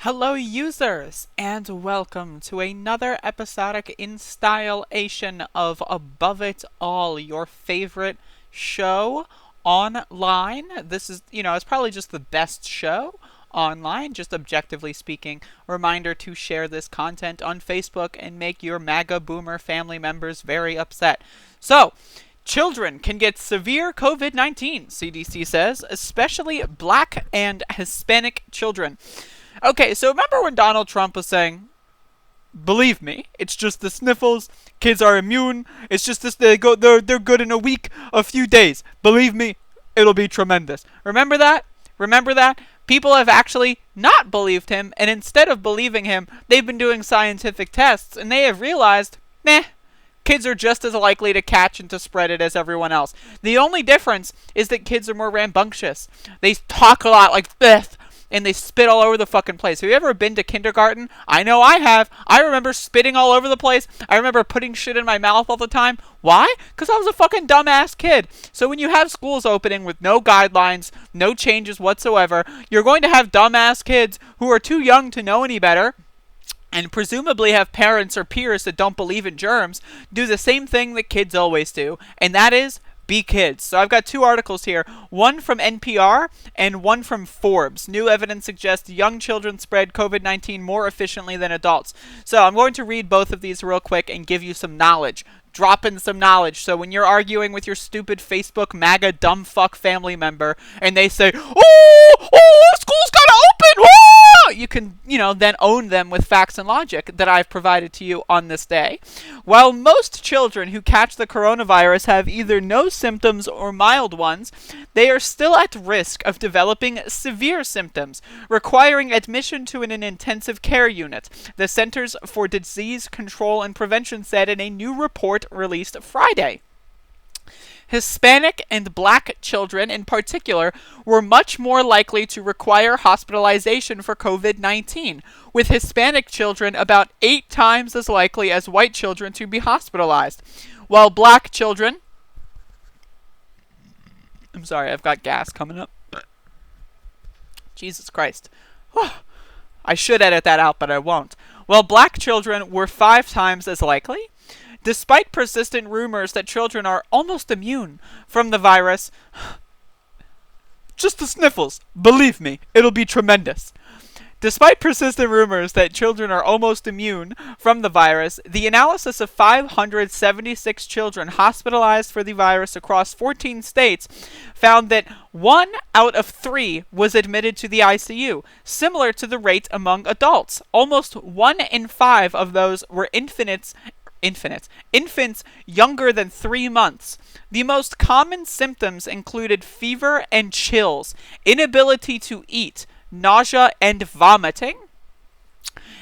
Hello users, and welcome to another episodic installation of Above It All, your favorite show online. This is, it's probably just the best show online, just objectively speaking. Reminder to share this content on Facebook and make your MAGA boomer family members very upset. So, children can get severe COVID-19, CDC says, especially Black and Hispanic children. Okay, so remember when Donald Trump was saying, believe me, it's just the sniffles, kids are immune, it's just this, they're good in a week, a few days. Believe me, it'll be tremendous. Remember that? People have actually not believed him, and instead of believing him, they've been doing scientific tests, and they have realized, kids are just as likely to catch and to spread it as everyone else. The only difference is that kids are more rambunctious. They talk a lot like this, and they spit all over the fucking place. Have you ever been to kindergarten? I know I have. I remember spitting all over the place. I remember putting shit in my mouth all the time. Why? Because I was a fucking dumbass kid. So when you have schools opening with no guidelines, no changes whatsoever, you're going to have dumbass kids who are too young to know any better, and presumably have parents or peers that don't believe in germs, do the same thing that kids always do, and that is be kids. So I've got two articles here, one from NPR and one from Forbes. New evidence suggests young children spread COVID-19 more efficiently than adults. So I'm going to read both of these real quick and give you some knowledge. Drop in some knowledge. So when you're arguing with your stupid Facebook MAGA dumb fuck family member and they say, school's gotta open, you can, then own them with facts and logic that I've provided to you on this day. While most children who catch the coronavirus have either no symptoms or mild ones, they are still at risk of developing severe symptoms, requiring admission to an intensive care unit, the Centers for Disease Control and Prevention said in a new report released Friday. Hispanic and Black children in particular were much more likely to require hospitalization for COVID-19, with Hispanic children about 8 times as likely as white children to be hospitalized, while Black children... I'm sorry, I've got gas coming up. Jesus Christ. I should edit that out, but I won't. While Black children were 5 times as likely. Despite persistent rumors that children are almost immune from the virus, just the sniffles, believe me, it'll be tremendous. Despite persistent rumors that children are almost immune from the virus, the analysis of 576 children hospitalized for the virus across 14 states found that 1 out of 3 was admitted to the ICU, similar to the rate among adults. Almost 1 in 5 of those were infants younger than 3 months. The most common symptoms included fever and chills, inability to eat, nausea, and vomiting.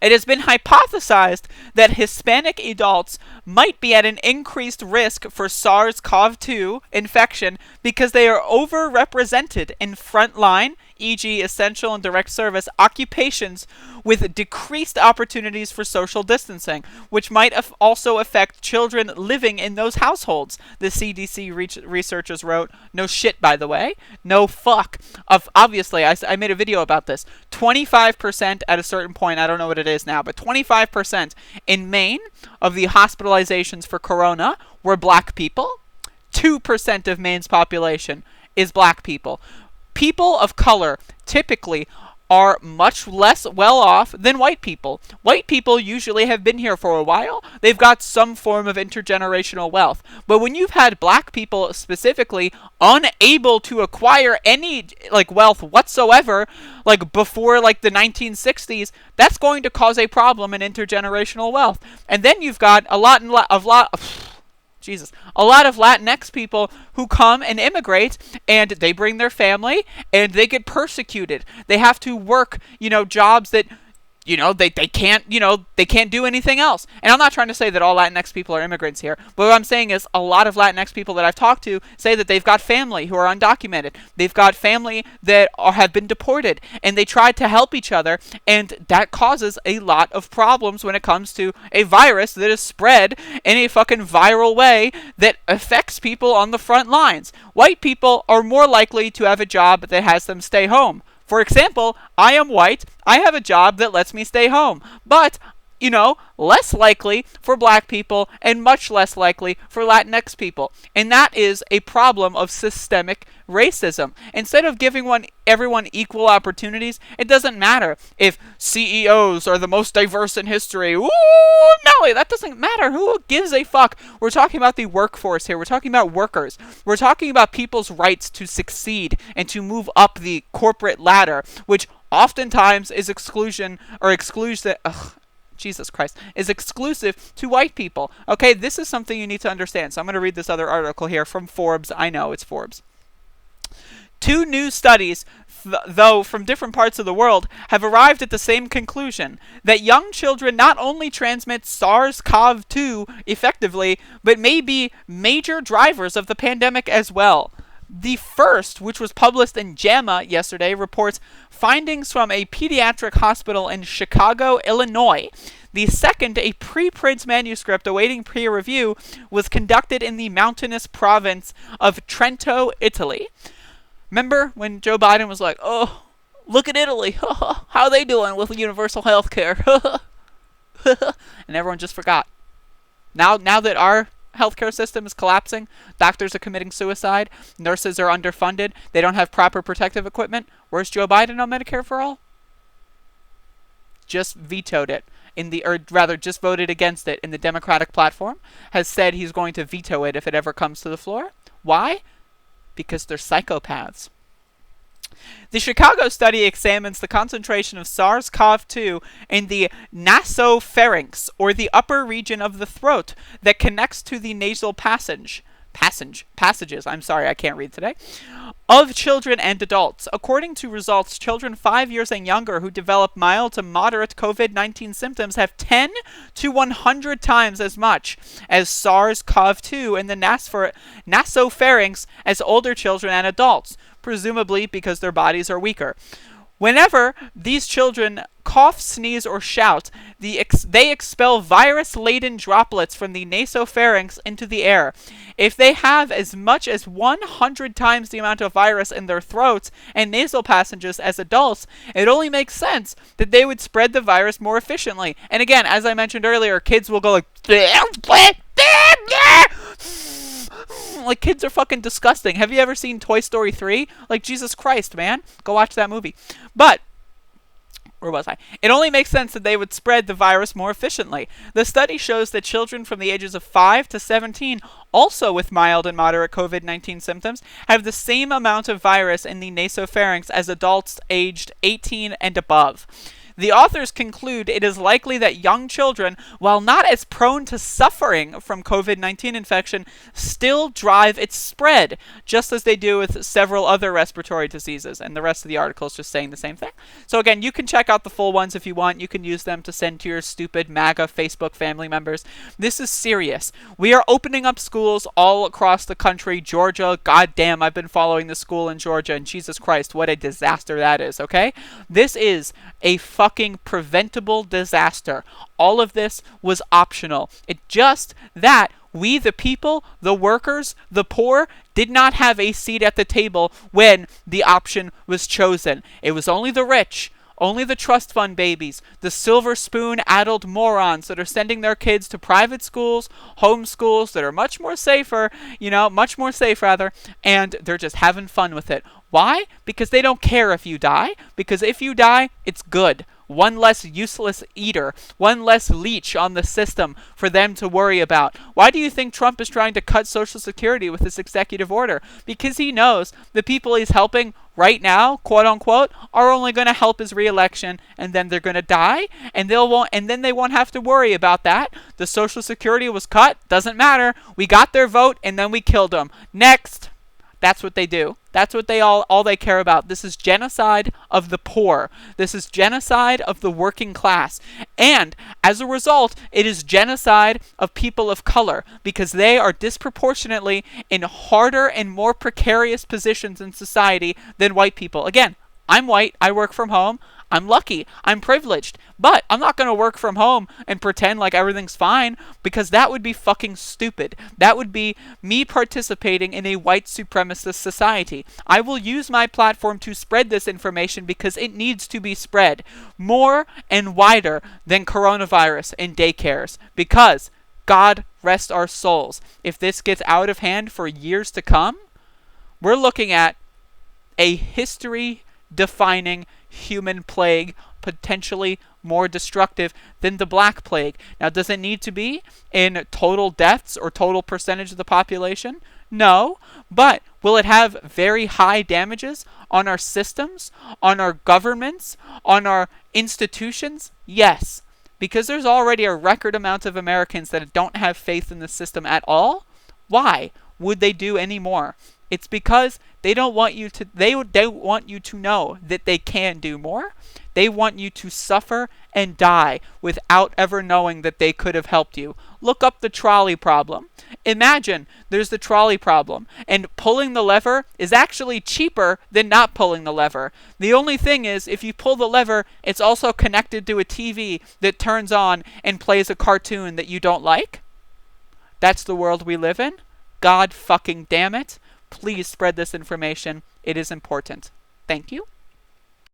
It has been hypothesized that Hispanic adults might be at an increased risk for SARS-CoV-2 infection because they are overrepresented in frontline, e.g. essential and direct service occupations with decreased opportunities for social distancing, which might also affect children living in those households, the CDC researchers wrote. No shit, by the way. No fuck. Obviously, I made a video about this. 25% at a certain point, I don't know what it is now, but 25% in Maine of the hospitalizations for corona were Black people. 2% of Maine's population is Black people. People of color typically are much less well off than white people. White people usually have been here for a while. They've got some form of intergenerational wealth. But when you've had Black people specifically unable to acquire any wealth whatsoever, before the 1960s, that's going to cause a problem in intergenerational wealth. And then you've got a lot of Latinx people who come and immigrate, and they bring their family, and they get persecuted. They have to work, jobs that, they can't do anything else. And I'm not trying to say that all Latinx people are immigrants here, but what I'm saying is a lot of Latinx people that I've talked to say that they've got family who are undocumented. They've got family that have been deported, and they try to help each other, and that causes a lot of problems when it comes to a virus that is spread in a fucking viral way that affects people on the front lines. White people are more likely to have a job that has them stay home. For example, I am white, I have a job that lets me stay home, but less likely for black people and much less likely for Latinx people. And that is a problem of systemic racism. Instead of giving everyone equal opportunities, it doesn't matter if CEOs are the most diverse in history. Ooh, no, that doesn't matter. Who gives a fuck? We're talking about the workforce here. We're talking about workers. We're talking about people's rights to succeed and to move up the corporate ladder, which oftentimes is Jesus Christ, is exclusive to white people. Okay, this is something you need to understand. So I'm going to read this other article here from Forbes. I know, it's Forbes. 2 new studies, though from different parts of the world, have arrived at the same conclusion, that young children not only transmit SARS-CoV-2 effectively, but may be major drivers of the pandemic as well. The first, which was published in JAMA yesterday, reports findings from a pediatric hospital in Chicago, Illinois. The second, a preprint manuscript awaiting peer review, was conducted in the mountainous province of Trento, Italy. Remember when Joe Biden was like, oh, look at Italy. How are they doing with universal health care? And everyone just forgot. Now that our healthcare system is collapsing, doctors are committing suicide, nurses are underfunded, they don't have proper protective equipment, where's Joe Biden on Medicare for All? Just vetoed it just voted against it in the Democratic platform, has said he's going to veto it if it ever comes to the floor. Why? Because they're psychopaths. The Chicago study examines the concentration of SARS-CoV-2 in the nasopharynx, or the upper region of the throat that connects to the nasal passages, I can't read today, of children and adults. According to results, children 5 years and younger who develop mild to moderate COVID-19 symptoms have 10 to 100 times as much as SARS-CoV-2 in the nasopharynx as older children and adults, presumably because their bodies are weaker. Whenever these children cough, sneeze, or shout, they expel virus-laden droplets from the nasopharynx into the air. If they have as much as 100 times the amount of virus in their throats and nasal passages as adults, it only makes sense that they would spread the virus more efficiently. And again, as I mentioned earlier, kids will go like kids are fucking disgusting. Have you ever seen Toy Story 3? Like, Jesus Christ, man. Go watch that movie. But where was I? It only makes sense that they would spread the virus more efficiently. The study shows that children from the ages of 5 to 17, also with mild and moderate COVID-19 symptoms, have the same amount of virus in the nasopharynx as adults aged 18 and above. The authors conclude it is likely that young children, while not as prone to suffering from COVID-19 infection, still drive its spread, just as they do with several other respiratory diseases. And the rest of the article is just saying the same thing. So again, you can check out the full ones if you want. You can use them to send to your stupid MAGA Facebook family members. This is serious. We are opening up schools all across the country. Georgia, goddamn, I've been following the school in Georgia, and Jesus Christ, what a disaster that is, okay? This is a fucking preventable disaster. All of this was optional. It's just that we, the people, the workers, the poor, did not have a seat at the table when the option was chosen. It was only the rich, only the trust fund babies, the silver spoon-addled morons that are sending their kids to private schools, home schools that are much more safe rather, and they're just having fun with it. Why? Because they don't care if you die. Because if you die, it's good. One less useless eater, one less leech on the system for them to worry about. Why do you think Trump is trying to cut Social Security with this executive order? Because he knows the people he's helping right now, quote unquote, are only going to help his re-election, and then they're going to die, and then they won't have to worry about that. The Social Security was cut, doesn't matter. We got their vote, and then we killed them. Next. That's what they do. That's what all they care about. This is genocide of the poor. This is genocide of the working class. And as a result, it is genocide of people of color because they are disproportionately in harder and more precarious positions in society than white people. Again, I'm white. I work from home. I'm lucky. I'm privileged. But I'm not going to work from home and pretend like everything's fine, because that would be fucking stupid. That would be me participating in a white supremacist society. I will use my platform to spread this information because it needs to be spread more and wider than coronavirus in daycares. Because, God rest our souls, if this gets out of hand for years to come, we're looking at a history-defining human plague, potentially more destructive than the Black Plague. Now, does it need to be in total deaths or total percentage of the population? No. But will it have very high damages on our systems, on our governments, on our institutions? Yes. Because there's already a record amount of Americans that don't have faith in the system at all. Why would they do any more? It's because they don't want you to they want you to know that they can do more. They want you to suffer and die without ever knowing that they could have helped you. Look up the trolley problem. Imagine there's the trolley problem, and pulling the lever is actually cheaper than not pulling the lever. The only thing is, if you pull the lever, it's also connected to a TV that turns on and plays a cartoon that you don't like. That's the world we live in. God fucking damn it. Please spread this information. It is important. Thank you.